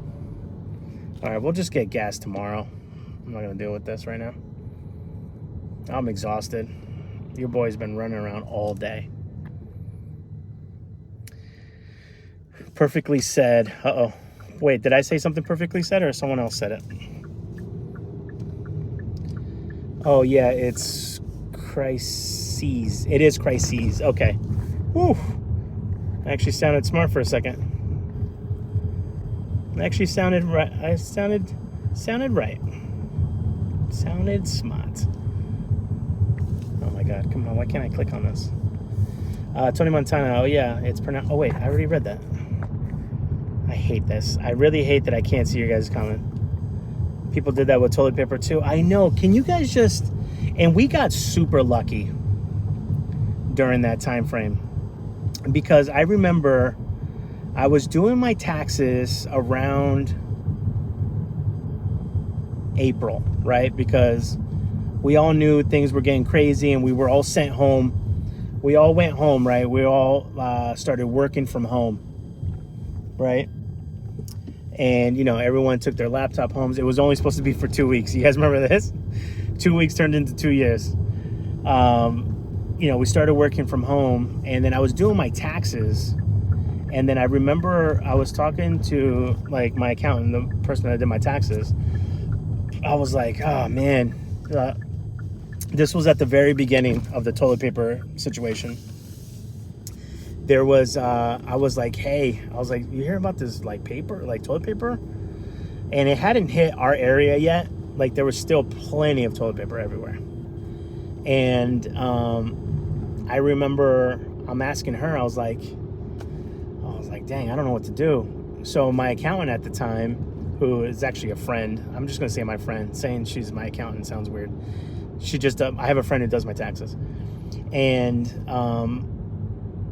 All right, we'll just get gas tomorrow. I'm not gonna deal with this right now. I'm exhausted. Your boy's been running around all day. Perfectly said. Uh-oh. Wait, did I say something perfectly said or someone else said it? Oh, yeah, it's crises. It is crises. Okay. Whew. I actually sounded smart for a second. I actually sounded right. I sounded right. Sounded smart. Oh, my God. Come on. Why can't I click on this? Tony Montana. Oh, yeah. It's pronounced. Oh, wait. I already read that. I hate this. I really hate that I can't see your guys' comment. People did that with toilet paper too. I know. Can you guys just... And we got super lucky during that time frame. Because I remember I was doing my taxes around April, right? Because we all knew things were getting crazy and we were all sent home. We all went home, right? We all started working from home, right? And, you know, everyone took their laptop homes. It was only supposed to be for 2 weeks. You guys remember this? 2 weeks turned into 2 years. You know, we started working from home, and then I was doing my taxes. And then I remember I was talking to, like, my accountant, the person that did my taxes. I was like, oh, man. This was at the very beginning of the toilet paper situation. There was, I was like, hey, I was like, you hear about this, like, paper, like, toilet paper? And it hadn't hit our area yet. Like, there was still plenty of toilet paper everywhere. And I remember I'm asking her, I was like, dang, I don't know what to do. So my accountant at the time, who is actually a friend, I'm just going to say my friend, saying she's my accountant sounds weird. She just, I have a friend who does my taxes. And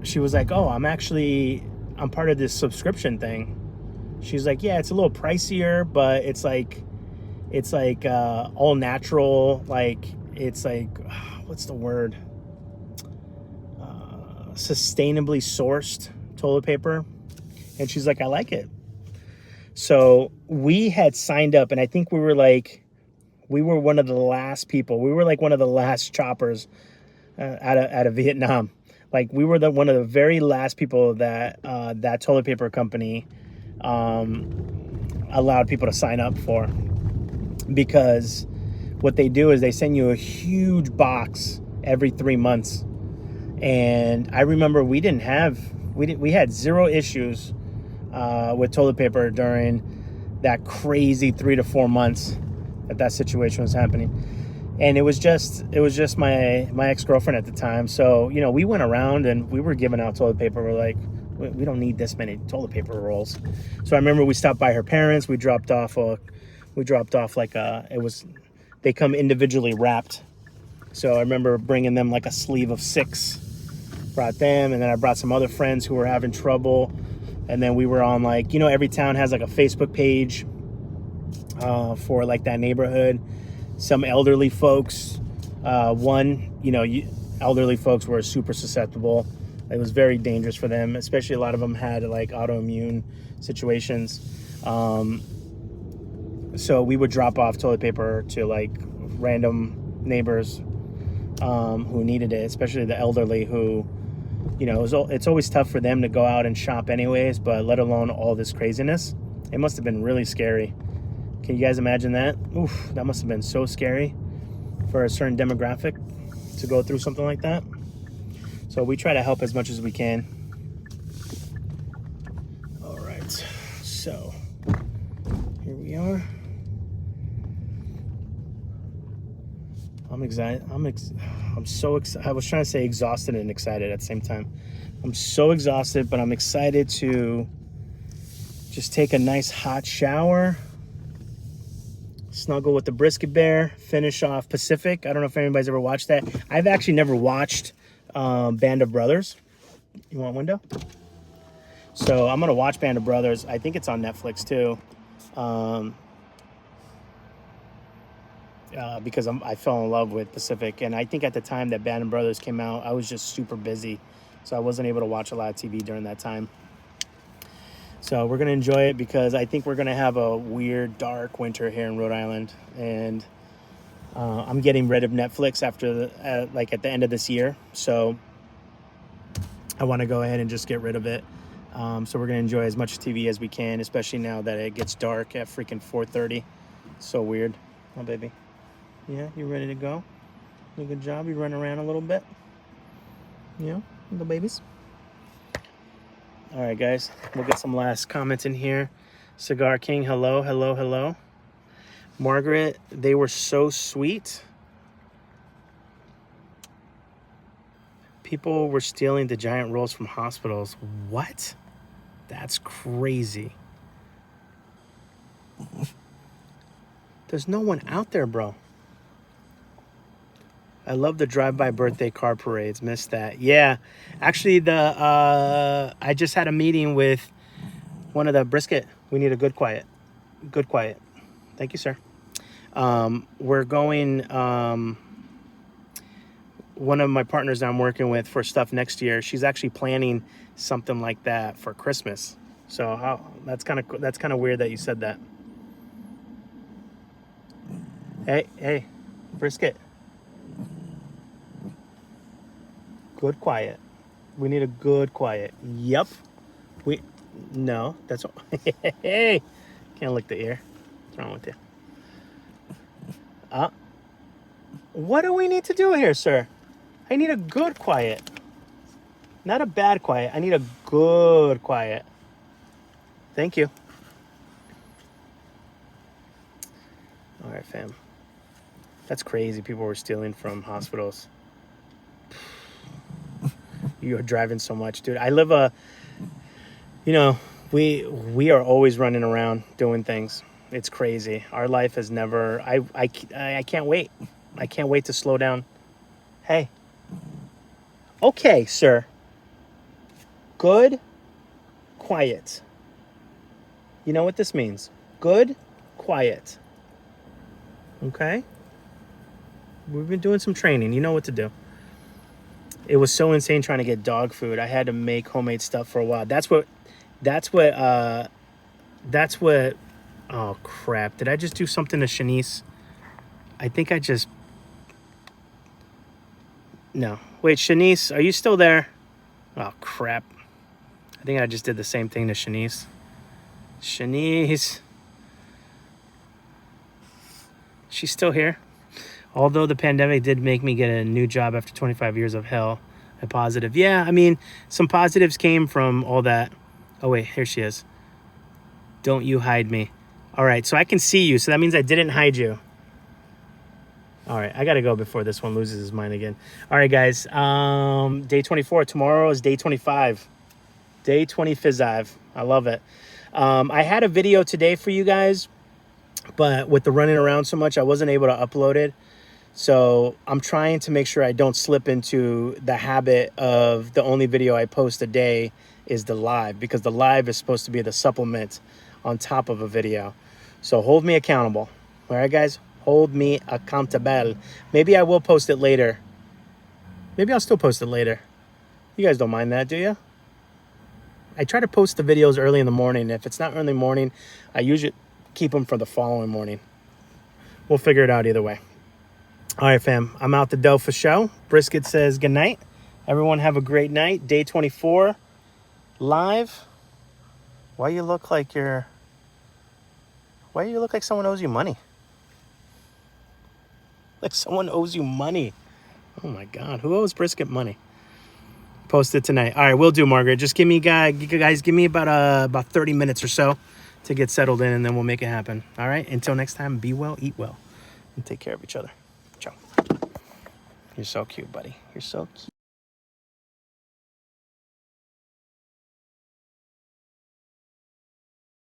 she was like, oh, I'm part of this subscription thing. She's like, yeah, it's a little pricier, but it's like all natural. Like, it's like, what's the word? Sustainably sourced toilet paper. And she's like, I like it. So we had signed up, and I think we were one of the last people. We were like one of the last choppers out of Vietnam. Like, we were one of the very last people that that toilet paper company allowed people to sign up for, because what they do is they send you a huge box every 3 months. And I remember we had 0 issues with toilet paper during that crazy 3 to 4 months that situation was happening. And it was just my ex-girlfriend at the time. So, you know, we went around and we were giving out toilet paper. We're like, we don't need this many toilet paper rolls. So I remember we stopped by her parents. We dropped off like they come individually wrapped. So I remember bringing them like a sleeve of 6, brought them, and then I brought some other friends who were having trouble. And then we were on, like, you know, every town has like a Facebook page for like that neighborhood. Some elderly folks, elderly folks were super susceptible. It was very dangerous for them, especially a lot of them had like autoimmune situations. So we would drop off toilet paper to like random neighbors who needed it, especially the elderly who, you know, it's always tough for them to go out and shop anyways, but let alone all this craziness. It must have been really scary. Can you guys imagine that? Oof, that must have been so scary for a certain demographic to go through something like that. So we try to help as much as we can. All right, so here we are. I'm excited. I'm so excited. I was trying to say exhausted and excited at the same time. I'm so exhausted, but I'm excited to just take a nice hot shower, snuggle with the brisket bear, finish off Pacific. I don't know if anybody's ever watched that. I've actually never watched Band of Brothers. You want a window? So I'm gonna watch Band of Brothers. I think it's on Netflix too. Because I fell in love with Pacific, and I think at the time that Band of Brothers came out, I was just super busy, so I wasn't able to watch a lot of TV during that time. So we're gonna enjoy it because I think we're gonna have a weird, dark winter here in Rhode Island, and I'm getting rid of Netflix after at the end of this year, so I want to go ahead and just get rid of it. So we're gonna enjoy as much TV as we can, especially now that it gets dark at freaking 4:30. So weird. Oh, baby. Yeah, you ready to go? Do a good job. You run around a little bit. Yeah, little babies. All right, guys. We'll get some last comments in here. Cigar King, hello, hello, hello. Margaret, they were so sweet. People were stealing the giant rolls from hospitals. What? That's crazy. There's no one out there, bro. I love the drive-by birthday car parades. Missed that. Yeah, actually, I just had a meeting with one of the brisket. We need a good quiet. Good quiet. Thank you, sir. We're going. One of my partners that I'm working with for stuff next year, she's actually planning something like that for Christmas. So that's kind of weird that you said that. Hey, brisket. Good quiet. We need a good quiet. Yep. No, that's all. Hey, can't lick the ear. What's wrong with you? What do we need to do here, sir? I need a good quiet. Not a bad quiet. I need a good quiet. Thank you. All right, fam. That's crazy. People were stealing from hospitals. You're driving so much, dude. I live we are always running around doing things. It's crazy. Our life has never, I can't wait. I can't wait to slow down. Hey. Okay, sir. Good, quiet. You know what this means? Good, quiet. Okay? We've been doing some training. You know what to do. It was so insane trying to get dog food. I had to make homemade stuff for a while. That's what, oh crap. Did I just do something to Shanice? I think no. Wait, Shanice, are you still there? Oh, crap. I think I just did the same thing to Shanice. Shanice. She's still here. Although the pandemic did make me get a new job after 25 years of hell. A positive. Yeah, I mean, some positives came from all that. Oh, wait, here she is. Don't you hide me. All right, so I can see you. So that means I didn't hide you. All right, I got to go before this one loses his mind again. All right, guys. Day 24. Tomorrow is day 25. Day 25. I love it. I had a video today for you guys, but with the running around so much, I wasn't able to upload it. So I'm trying to make sure I don't slip into the habit of the only video I post a day is the live, because the live is supposed to be the supplement on top of a video. So hold me accountable. All right, guys? Hold me accountable. Maybe I will post it later. Maybe I'll still post it later. You guys don't mind that, do you? I try to post the videos early in the morning. If it's not early morning, I usually keep them for the following morning. We'll figure it out either way. All right, fam. I'm out the dough for show. Brisket says good night. Everyone have a great night. Day 24 live. Why you look like someone owes you money? Like someone owes you money. Oh my God. Who owes Brisket money? Post it tonight. All right, we'll do, Margaret. Just give me, guys, give me about 30 minutes or so to get settled in, and then we'll make it happen. All right? Until next time, be well, eat well, and take care of each other. Ciao. You're so cute, buddy. You're so cute.